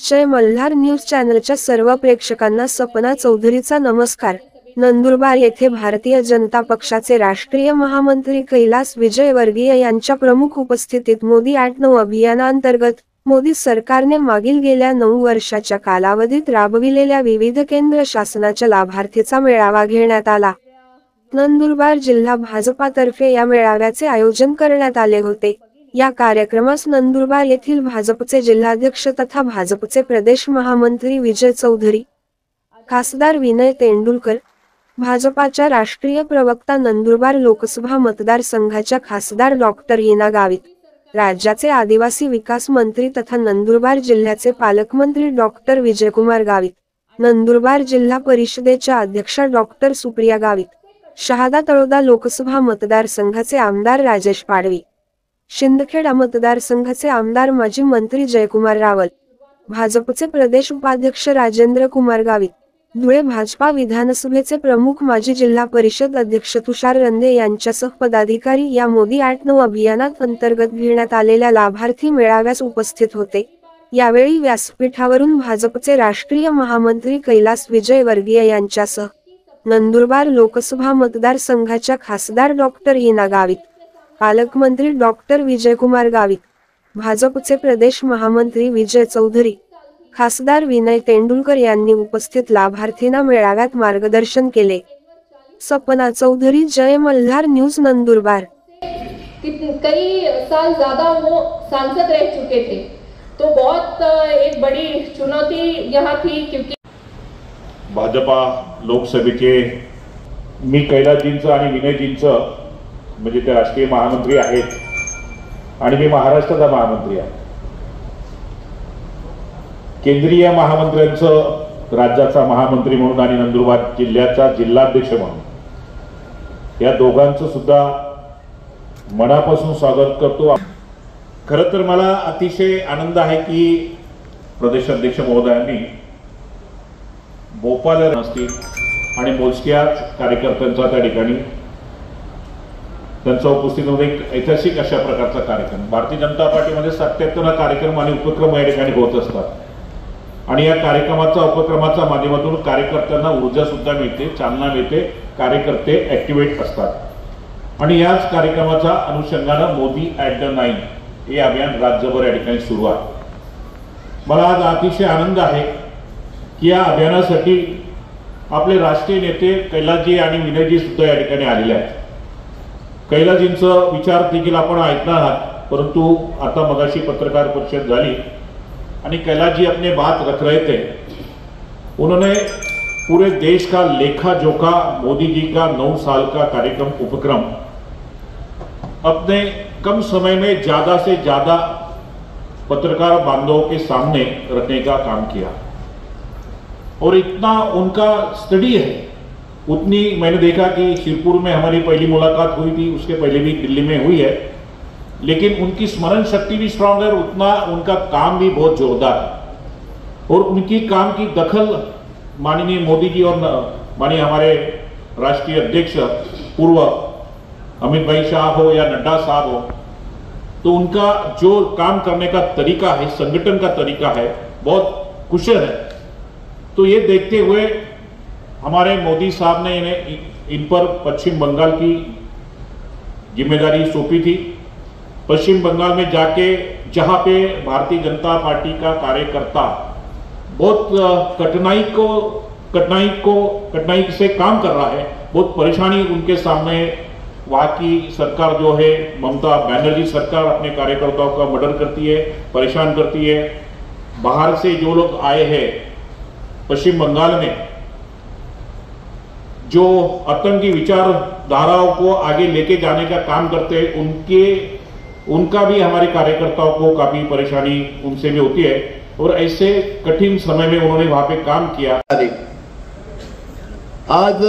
जय मल्हार न्यूज चॅनलच्या सर्व प्रेक्षकांना सपना चौधरीचा नमस्कार। नंदुरबार येथे भारतीय जनता पक्षाचे राष्ट्रीय महामंत्री कैलास विजयवर्गीय यांच्या प्रमुख उपस्थितीत मोदी 8-9 अभियानांतर्गत मोदी सरकारने मागील गेल्या 9 वर्षाच्या कालावधीत राबविलेल्या विविध केंद्र शासनाच्या लाभार्थीचा मेळावा घेण्यात आला। नंदुरबार जिल्हा भाजपातर्फे या मेळाव्याचे आयोजन करण्यात आले होते। या कार्यक्रमास नंदुरबार येथील भाजपचे जिल्हाध्यक्ष तथा भाजपचे प्रदेश महामंत्री विजय चौधरी, खासदार विनय तेंडुलकर, भाजपाच्या राष्ट्रीय प्रवक्ता नंदुरबार लोकसभा मतदारसंघाच्या खासदार डॉक्टर हिना गावित, राज्याचे आदिवासी विकास मंत्री तथा नंदुरबार जिल्ह्याचे पालकमंत्री डॉक्टर विजयकुमार गावित, नंदुरबार जिल्हा परिषदेच्या अध्यक्षा डॉक्टर सुप्रिया गावित, शहादा तळोदा लोकसभा मतदारसंघाचे आमदार राजेश पाडवी, शिंदखेडा मतदारसंघाचे आमदार माजी मंत्री जयकुमार रावल, भाजपचे प्रदेश उपाध्यक्ष राजेंद्र कुमार गावित, धुळे भाजपा विधानसभेचे प्रमुख माजी जिल्हा परिषद अध्यक्ष तुषार रंदे यांच्यासह पदाधिकारी या मोदी 8-9 अभियानात अंतर्गत घेण्यात आलेल्या लाभार्थी मेळाव्यास उपस्थित होते। यावेळी व्यासपीठावरून भाजपचे राष्ट्रीय महामंत्री कैलास विजयवर्गीय यांच्यासह नंदुरबार लोकसभा मतदारसंघाच्या खासदार डॉक्टर हिना गावित, पालकमंत्री डॉक्टर विजयकुमार गावित, भाजपचे प्रदेश महामंत्री विजय चौधरी, खासदार विनय तेंडुलकर यांनी उपस्थित लाभार्थींना मेळाव्यात मार्गदर्शन केले। सपना चौधरी, जय मल्हार न्यूज, नंदुरबार। कई साल ज्यादा वो सांसद रह चुके थे, तो बहुत एक बड़ी चुनौती यहाँ थी, क्योंकि भाजपा लोकसभेचे मी कैलासजींचं आणि विनयजींचं म्हणजे ते राष्ट्रीय महामंत्री आहेत आणि मी महाराष्ट्राचा महामंत्री आहे। केंद्रीय महामंत्र्यांचं राज्याचा महामंत्री म्हणून आणि नंदुरबार जिल्ह्याचा जिल्हाध्यक्ष म्हणून या दोघांचं सुद्धा मनापासून स्वागत करतो। खरं तर मला अतिशय आनंद आहे की प्रदेशाध्यक्ष महोदयांनी भोपाळ असतील आणि मोजक्या कार्यकर्त्यांचा त्या ठिकाणी त्यांच्या उपस्थितीमध्ये एक ऐतिहासिक अशा प्रकारचा कार्यक्रम भारतीय जनता पार्टीमध्ये 77 कार्यक्रम आणि उपक्रम या ठिकाणी होत असतात आणि या उपक्रमाच्या माध्यमातून कार्यकर्त्यांना ऊर्जा सुद्धा मिळते, चालना मिळते, कार्यकर्ते ऍक्टिव्हेट असतात आणि याच कार्यक्रमाच्या अनुषंगाने मोदी 8-9 हे अभियान राज्यभर या ठिकाणी सुरू आहे। मला आज अतिशय आनंद आहे की या अभियानासाठी आपले राष्ट्रीय नेते कैलासजी आणि विनयजी सुद्धा या ठिकाणी आलेले आहेत। कैलासजींचं विचार देखील आपण ऐकणार आहात, परंतु आता मगाशी पत्रकार परिषद झाली आणि कैलासजी अपने बात रख रहे थे। उन्होंने पूरे देश का लेखा जोखा मोदी जी का 9 साल का कार्यक्रम उपक्रम अपने कम समय में ज्यादा से ज्यादा पत्रकार बांधवों के सामने रखने का काम किया और इतना उनका स्टडी है, उतनी मैंने देखा कि शिरपुर में हमारी पहली मुलाकात हुई थी, उसके पहले भी दिल्ली में हुई है, लेकिन उनकी स्मरण शक्ति भी स्ट्रांग है, उतना उनका काम भी बहुत जोरदार है और उनकी काम की दखल माननीय मोदी जी और माननीय हमारे राष्ट्रीय अध्यक्ष पूर्व अमित भाई शाह हो या नड्डा साहब हो, तो उनका जो काम करने का तरीका है, संगठन का तरीका है, बहुत कुशल है। तो ये देखते हुए हमारे मोदी साहब ने इन पर पश्चिम बंगाल की जिम्मेदारी सौंपी थी। पश्चिम बंगाल में जाके जहां पे भारतीय जनता पार्टी का कार्यकर्ता बहुत कठिनाई से काम कर रहा है, बहुत परेशानी उनके सामने, वहां की सरकार जो है ममता बनर्जी सरकार अपने कार्यकर्ताओं का मर्डर करती है, परेशान करती है। बाहर से जो लोग आए हैं पश्चिम बंगाल में जो आतंकी विचारधाराओं को आगे लेके जाने का काम करते हैं, उनका भी हमारे कार्यकर्ताओं को काफी परेशानी उनसे भी होती है और ऐसे कठिन समय में उन्होंने वहां पे काम किया। आज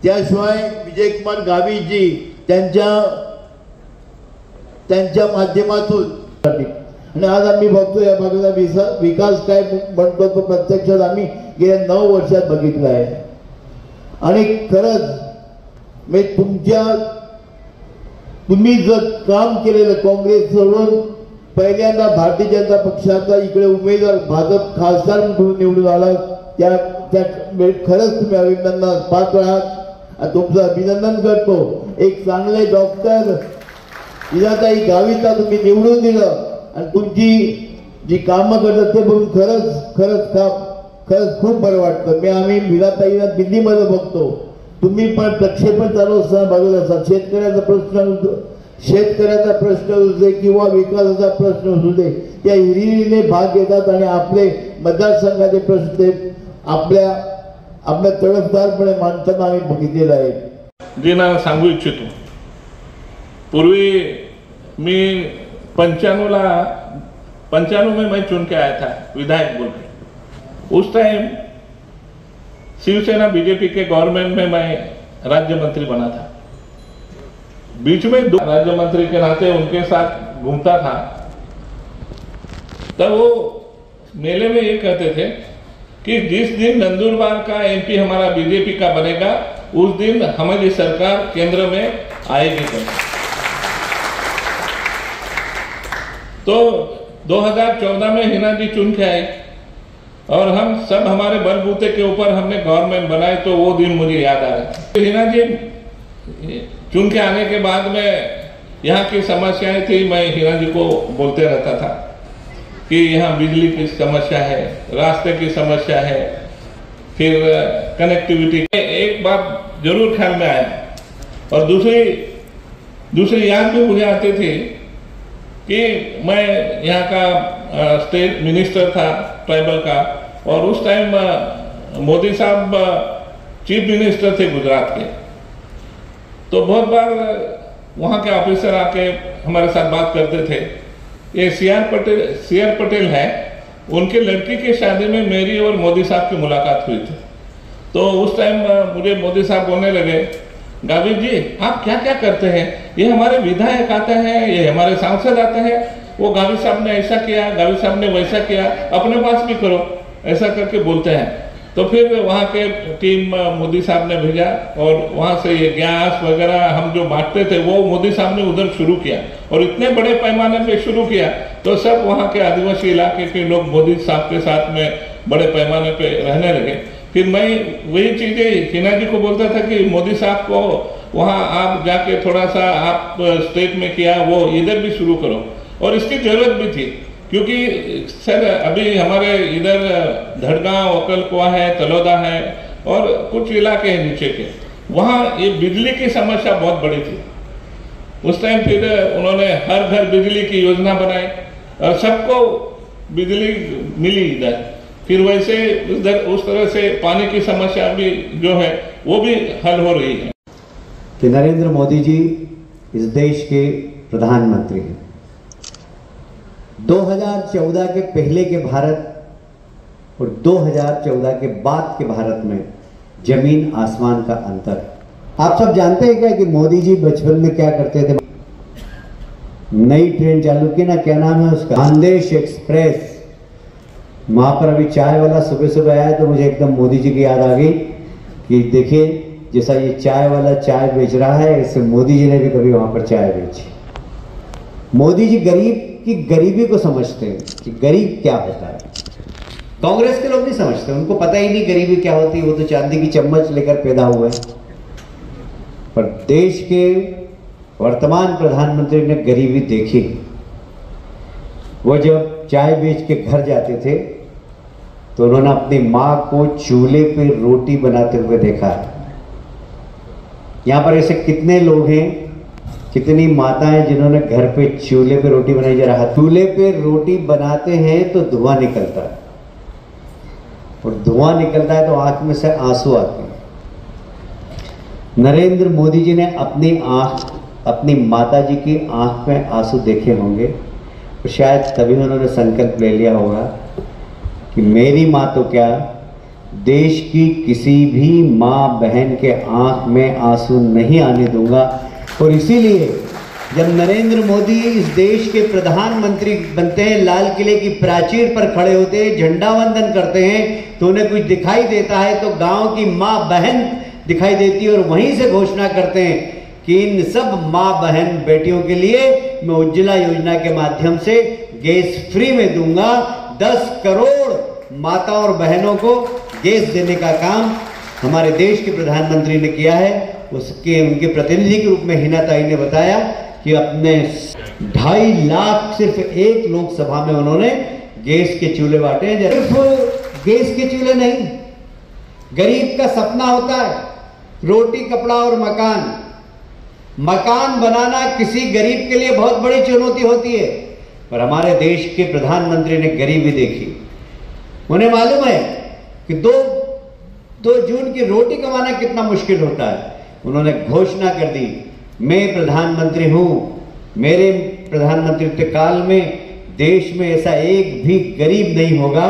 त्याशिवाय विजयकुमार गावित जी त्यांच्या माध्यमातून आणि आज आम्ही बघतो या भागाचा विकास काय म्हणतो तो प्रत्यक्षात आम्ही गेल्या 9 वर्षात बघितला आहे आणि खरंच मी तुम्ही जर काम केलेलं काँग्रेस सोडून पहिल्यांदा भारतीय जनता पक्षाचा इकडे उमेदवार भाजप खासदार म्हणून निवडून आला, त्या खरंच तुम्ही अभिनंदन पात्र आहात आणि तुमचं अभिनंदन करतो. एक चांगले डॉक्टर विधाताई गावितला तुम्ही निवडून दिलं आणि तुमची जी कामं करतात ते बघून खरंच खूप बरं वाटतं. आम्ही विधाताईला दिल्लीमध्ये बघतो, तुम्ही पण प्रक्षेपण चालू असताना बघत असता. शेतकऱ्याचा प्रश्न असू दे किंवा विकासाचा प्रश्न असू दे, त्या हिरिरीने भाग घेतात आणि आपले मतदारसंघाचे प्रश्न ते आपल्या तडफदारपणे मांडताना आम्ही बघितलेलं आहे. जी ना सांगू इच्छितो, पूर्वी मी 95 में मैं चुन के आया था विधायक बोल के. उस टाइम शिवसेना बीजेपी के गवर्नमेंट में मैं राज्य मंत्री बना था. बीच में 2 राज्य मंत्री के नाते उनके साथ घूमता था. तब वो मेले में ये कहते थे कि जिस दिन नंदुरबार का एमपी हमारा बीजेपी का बनेगा उस दिन हमारी सरकार केंद्र में आएगी. तो 2014 में हिना जी चुन के आए और हम सब हमारे बलबूते के ऊपर हमने गवर्नमेंट बनाई. तो वो दिन मुझे याद आ रहा है. तो हिना जी चुन के आने के बाद में यहाँ की समस्याएं थी, मैं हिना जी को बोलते रहता था कि यहाँ बिजली की समस्या है, रास्ते की समस्या है, फिर कनेक्टिविटी. एक बात जरूर ख्याल में आया और दूसरी याद भी मुझे आती थी कि मैं यहाँ का स्टेट मिनिस्टर था ट्राइबल का, और उस टाइम मोदी साहब चीफ मिनिस्टर थे गुजरात के. तो बहुत बार वहाँ के ऑफिसर आके हमारे साथ बात करते थे. ये सीआर पटेल है, उनके लड़की की शादी में मेरी और मोदी साहब की मुलाकात हुई थी. तो उस टाइम मुझे मोदी साहब बोलने लगे, गावित जी आप क्या क्या करते हैं, ये हमारे विधायक आते हैं, ये हमारे सांसद आते हैं, वो गावित साहब ने ऐसा किया, गावित साहब ने वैसा किया, अपने पास भी करो, ऐसा करके बोलते हैं. तो फिर वहाँ के टीम मोदी साहब ने भेजा और वहाँ से ये गैस वगैरह हम जो बांटते थे वो मोदी साहब ने उधर शुरू किया और इतने बड़े पैमाने पे शुरू किया तो सब वहाँ के आदिवासी इलाके के लोग मोदी साहब के साथ में बड़े पैमाने पे रहने लगे. फिर मैं वही चीजें हिना जी को बोलता था कि मोदी साहब को वहाँ आप जाके थोड़ा सा आप स्टेट में किया वो इधर भी शुरू करो. और इसकी जरूरत भी थी क्योंकि सर अभी हमारे इधर धड़गांव, अकलकुआ है, तलोदा है और कुछ इलाके हैं नीचे के, वहाँ ये बिजली की समस्या बहुत बड़ी थी. उस टाइम फिर उन्होंने हर घर बिजली की योजना बनाई और सबको बिजली मिली इधर. फिर वैसे उस तरह से पानी की समस्या भी जो है वो भी हल हो रही है. कि नरेंद्र मोदी जी इस देश के प्रधानमंत्री हैं. 2014 के पहले के भारत और 2014 के बाद के भारत में जमीन आसमान का अंतर. आप सब जानते हैं क्या कि मोदी जी बचपन में क्या करते थे? नई ट्रेन चालू की ना, क्या नाम है उसका, खानदेश एक्सप्रेस. वहां पर अभी चाय वाला सुबह सुबह आया तो मुझे एकदम मोदी जी की याद आ गई कि देखिए जैसा ये चाय वाला चाय बेच रहा है, इससे मोदी जी ने भी कभी वहां पर चाय बेची. मोदी जी गरीब की गरीबी को समझते हैं कि गरीब क्या होता है. कांग्रेस के लोग नहीं समझते, उनको पता ही नहीं गरीबी क्या होती है. वो तो चांदी की चम्मच लेकर पैदा हुए. पर देश के वर्तमान प्रधानमंत्री ने गरीबी देखी. वो जब चाय बेच के घर जाते थे तो उन्होंने अपनी मां को चूल्हे पे रोटी बनाते हुए देखा है. यहां पर ऐसे कितने लोग हैं, कितनी माताएं जिन्होंने घर पे चूल्हे पे रोटी बनाई. जरा हाथ. चूल्हे पे रोटी बनाते हैं तो धुआं निकलता है और धुआं निकलता है तो आंख में से आंसू आते हैं. नरेंद्र मोदी जी ने अपनी माता जी की आंख में आंसू देखे होंगे और शायद तभी उन्होंने संकल्प ले लिया होगा कि मेरी माँ तो क्या, देश की किसी भी माँ बहन के आंख में आंसू नहीं आने दूंगा. और इसीलिए जब नरेंद्र मोदी इस देश के प्रधानमंत्री बनते हैं, लाल किले की प्राचीर पर खड़े होते हैं, झंडा वंदन करते हैं तो उन्हें कुछ दिखाई देता है तो गांव की माँ बहन दिखाई देती है और वहीं से घोषणा करते हैं कि इन सब माँ बहन बेटियों के लिए मैं उज्ज्वला योजना के माध्यम से गैस फ्री में दूंगा। 10 करोड़ माताओं और बहनों को गैस देने का काम हमारे देश के प्रधानमंत्री ने किया है। उसके उनके प्रतिनिधि के रूप में हिना ताई ने बताया कि अपने 2.5 लाख सिर्फ एक लोकसभा में उन्होंने गैस के चूल्हे बांटे हैं। सिर्फ गैस के चूल्हे नहीं, गरीब का सपना होता है रोटी, कपड़ा और मकान। मकान बनाना किसी गरीब के लिए बहुत बड़ी चुनौती होती है, पर हमारे देश के प्रधानमंत्री ने गरीबी देखी। उन्हें मालूम है कि दो जून की रोटी कमाना कितना मुश्किल होता है। उन्होंने घोषणा कर दी, मैं प्रधानमंत्री हूं, मेरे प्रधानमंत्रित्व काल में देश में ऐसा एक भी गरीब नहीं होगा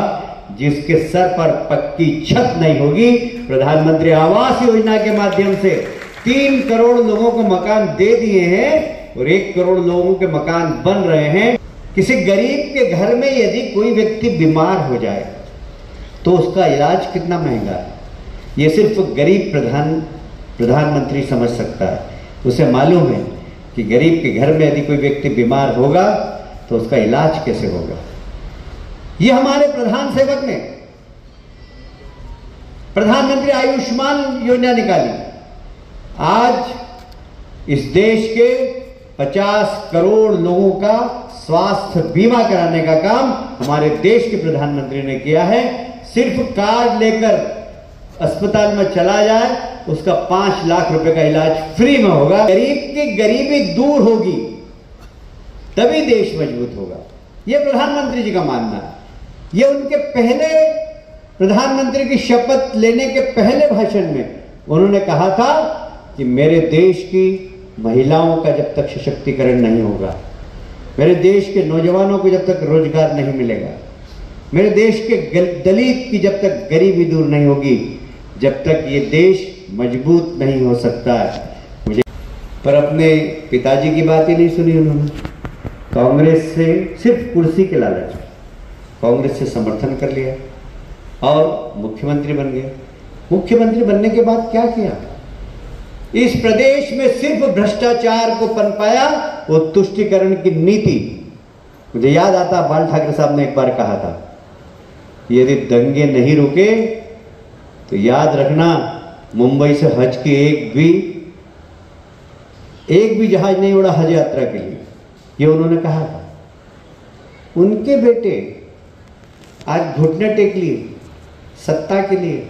जिसके सर पर पक्की छत नहीं होगी। प्रधानमंत्री आवास योजना के माध्यम से 3 करोड़ लोगों को मकान दे दिए हैं और 1 करोड़ लोगों के मकान बन रहे हैं। किसी गरीब के घर में यदि कोई व्यक्ति बीमार हो जाए तो उसका इलाज कितना महंगा है, ये सिर्फ गरीब प्रधानमंत्री समझ सकता है। उसे मालूम है कि गरीब के घर में यदि कोई व्यक्ति बीमार होगा तो उसका इलाज कैसे होगा। ये हमारे प्रधान सेवक ने प्रधानमंत्री आयुष्मान योजना निकाली। आज इस देश के 50 करोड़ लोगों का स्वास्थ्य बीमा कराने का काम हमारे देश के प्रधानमंत्री ने किया है। सिर्फ कार्ड लेकर अस्पताल में चला जाए उसका 5 लाख रुपए का इलाज फ्री में होगा। गरीब की गरीबी दूर होगी तभी देश मजबूत होगा, यह प्रधानमंत्री जी का मानना है। यह उनके पहले प्रधानमंत्री की शपथ लेने के पहले भाषण में उन्होंने कहा था कि मेरे देश की महिलाओं का जब तक सशक्तिकरण नहीं होगा, मेरे देश के नौजवानों को जब तक रोजगार नहीं मिलेगा, मेरे देश के दलित की जब तक गरीबी दूर नहीं होगी, जब तक ये देश मजबूत नहीं हो सकता है। मुझे पर अपने पिताजी की बात ही नहीं सुनी उन्होंने। कांग्रेस से सिर्फ कुर्सी के लालच कांग्रेस से समर्थन कर लिया और मुख्यमंत्री बन गए। मुख्यमंत्री बनने के बाद क्या किया? इस प्रदेश में सिर्फ भ्रष्टाचार को पनपाया, वो तुष्टीकरण की नीति। मुझे याद आता बाल ठाकरे साहब ने एक बार कहा था, यदि दंगे नहीं रुके तो याद रखना मुंबई से हज की एक भी जहाज नहीं उड़ा हज यात्रा के लिए, ये उन्होंने कहा था। उनके बेटे आज घुटने टेक लिए सत्ता के लिए।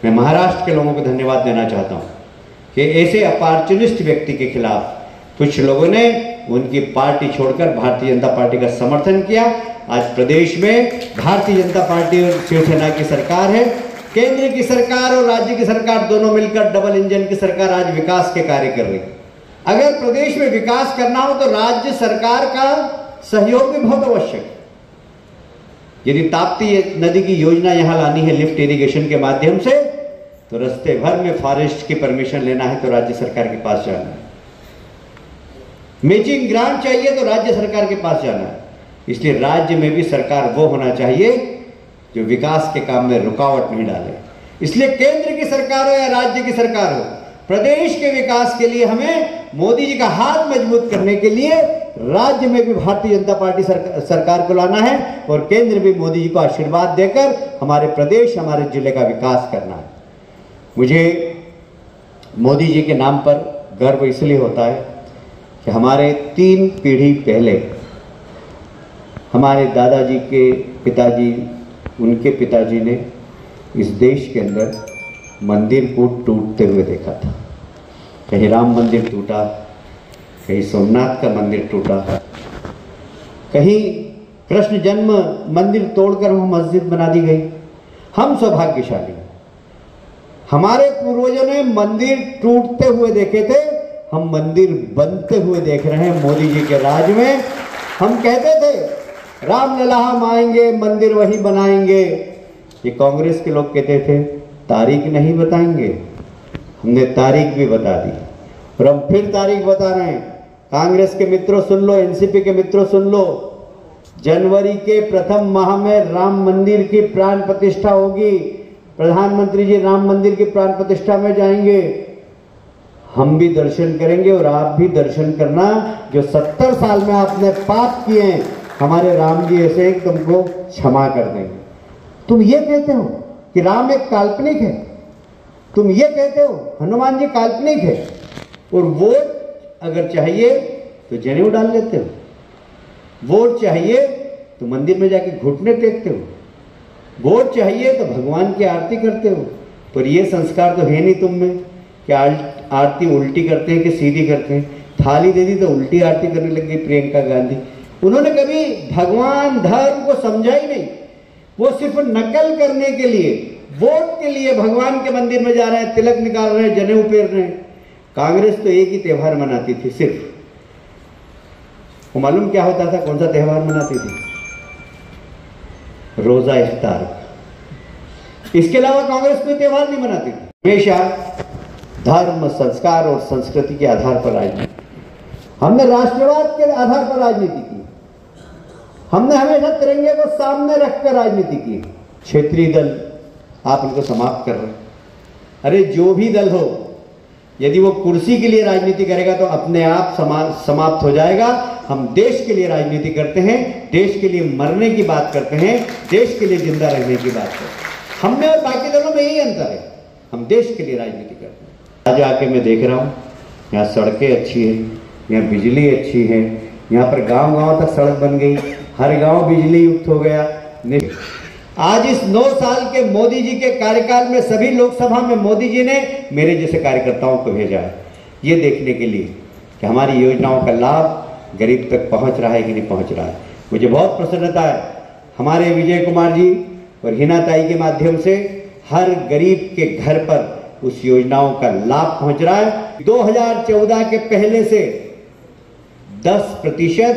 मैं महाराष्ट्र के लोगों को धन्यवाद देना चाहता हूं कि ऐसे अपॉर्चुनिस्ट व्यक्ति के खिलाफ कुछ लोगों ने उनकी पार्टी छोड़कर भारतीय जनता पार्टी का समर्थन किया। आज प्रदेश में भारतीय जनता पार्टी और शिवसेना की सरकार है। केंद्र की सरकार और राज्य की सरकार दोनों मिलकर डबल इंजन की सरकार आज विकास के कार्य कर रही है। अगर प्रदेश में विकास करना हो तो राज्य सरकार का सहयोग भी बहुत आवश्यक है। यदि ताप्ती नदी की योजना यहां लानी है लिफ्ट इरिगेशन के माध्यम से, तो रास्ते भर में फॉरेस्ट की परमिशन लेना है तो राज्य सरकार के पास जाना है। मैचिंग ग्रांट चाहिए तो राज्य सरकार के पास जाना है। इसलिए राज्य में भी सरकार वो होना चाहिए जो विकास के काम में रुकावट नहीं डाले। इसलिए केंद्र की सरकार हो या राज्य की सरकार हो, प्रदेश के विकास के लिए हमें मोदी जी का हाथ मजबूत करने के लिए राज्य में भी भारतीय जनता पार्टी सरकार को लाना है और केंद्र भी मोदी जी को आशीर्वाद देकर हमारे प्रदेश, हमारे जिले का विकास करना है। मुझे मोदी जी के नाम पर गर्व इसलिए होता है कि हमारे 3 पीढ़ी पहले हमारे दादाजी के पिताजी, उनके पिताजी ने इस देश के अंदर मंदिर को टूटते हुए देखा था। कहीं राम मंदिर टूटा, कहीं सोमनाथ का मंदिर टूटा, कहीं कृष्ण जन्म मंदिर तोड़कर वो मस्जिद बना दी गई। हम सौभाग्यशाली, हमारे पूर्वजों ने मंदिर टूटते हुए देखे थे, हम मंदिर बनते हुए देख रहे हैं मोदी जी के राज में। हम कहते थे राम लला हम आएंगे मंदिर वही बनाएंगे, ये कांग्रेस के लोग कहते थे तारीख नहीं बताएंगे। हमने तारीख भी बता दी और हम फिर तारीख बता रहे हैं। कांग्रेस के मित्रों सुन लो, एनसीपी के मित्रों सुन लो, जनवरी के प्रथम माह में राम मंदिर की प्राण प्रतिष्ठा होगी। प्रधानमंत्री जी राम मंदिर की प्राण प्रतिष्ठा में जाएंगे। हम भी दर्शन करेंगे और आप भी दर्शन करना। जो 70 साल में आपने पाप किए हैं, हमारे राम जी ऐसे तुमको क्षमा कर देंगे। तुम ये कहते हो कि राम एक काल्पनिक है, तुम ये कहते हो हनुमान जी काल्पनिक है, और वोट अगर चाहिए तो जनेऊ डाल लेते हो, वोट चाहिए तो मंदिर में जाके घुटने टेकते हो, वोट चाहिए तो भगवान की आरती करते हो। पर ये संस्कार तो है नहीं तुम में कि आरती उल्टी करते हैं कि सीधी करते हैं। थाली दे दी तो उल्टी आरती करने लग गई प्रियंका गांधी। उन्होंने कभी भगवान धर्म को समझा ही नहीं, वो सिर्फ नकल करने के लिए, वोट के लिए भगवान के मंदिर में जा रहे हैं, तिलक निकाल रहे हैं, जनेऊ पहन रहे हैं। कांग्रेस तो एक ही त्योहार मनाती थी सिर्फ, वो मालूम क्या होता था, कौन सा त्योहार मनाती थी? रोजा इफ्तार। इसके अलावा कांग्रेस कोई त्योहार नहीं मनाती थी। हमेशा धर्म, संस्कार और संस्कृति के आधार पर राजनीति, हमने राष्ट्रवाद के आधार पर राजनीति की, हमने हमेशा तिरंगे को सामने रखकर राजनीति की। क्षेत्रीय दल आप इनको समाप्त कर रहे हैं। अरे जो भी दल हो, यदि वो कुर्सी के लिए राजनीति करेगा तो अपने आप समाप्त हो जाएगा। हम देश के लिए राजनीति करते हैं, देश के लिए मरने की बात करते हैं, देश के लिए जिंदा रहने की बात करते हैं। हम में और बाकी दलों में यही अंतर है, हम देश के लिए राजनीति करते हैं। आज आके मैं देख रहा हूँ, यहाँ सड़कें अच्छी हैं, यहाँ बिजली अच्छी है, यहाँ पर गांव-गांव तक सड़क बन गई, हर गांव बिजली युक्त हो गया। आज इस 9 साल के मोदी जी के कार्यकाल में सभी लोकसभा में मोदी जी ने मेरे जैसे कार्यकर्ताओं को भेजा है, ये देखने के लिए कि हमारी योजनाओं का लाभ गरीब तक पहुंच रहा है कि नहीं पहुंच रहा है। मुझे बहुत प्रसन्नता है, हमारे विजय कुमार जी और हिना ताई के माध्यम से हर गरीब के घर पर उस योजनाओं का लाभ पहुंच रहा है। 2014 के पहले से 10%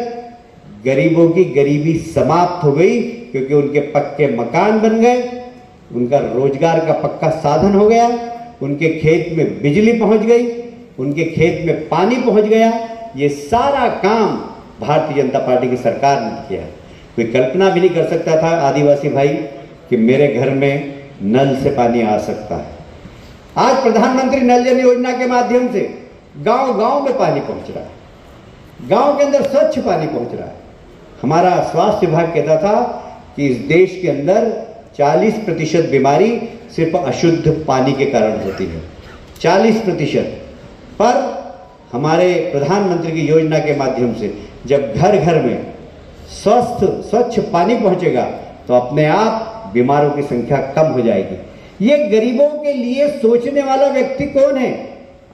गरीबों की गरीबी समाप्त हो गई, क्योंकि उनके पक्के मकान बन गए, उनका रोजगार का पक्का साधन हो गया, उनके खेत में बिजली पहुंच गई, उनके खेत में पानी पहुंच गया। ये सारा काम भारतीय जनता पार्टी की सरकार ने किया। कोई कल्पना भी नहीं कर सकता था आदिवासी भाई कि मेरे घर में नल से पानी आ सकता है। आज प्रधानमंत्री नल जल योजना के माध्यम से गांव-गांव में पानी पहुंच रहा है, गांव के अंदर स्वच्छ पानी पहुंच रहा है। हमारा स्वास्थ्य विभाग कहता था कि इस देश के अंदर 40% बीमारी सिर्फ अशुद्ध पानी के कारण होती है, 40%। पर हमारे प्रधानमंत्री की योजना के माध्यम से जब घर घर में स्वच्छ पानी पहुंचेगा तो अपने आप बीमारों की संख्या कम हो जाएगी। ये गरीबों के लिए सोचने वाला व्यक्ति कौन है?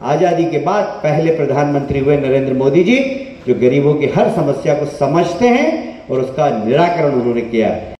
आजादी के बाद पहले प्रधानमंत्री हुए नरेंद्र मोदी जी, जो गरीबों की हर समस्या को समझते हैं और उसका निराकरण उन्होंने किया है।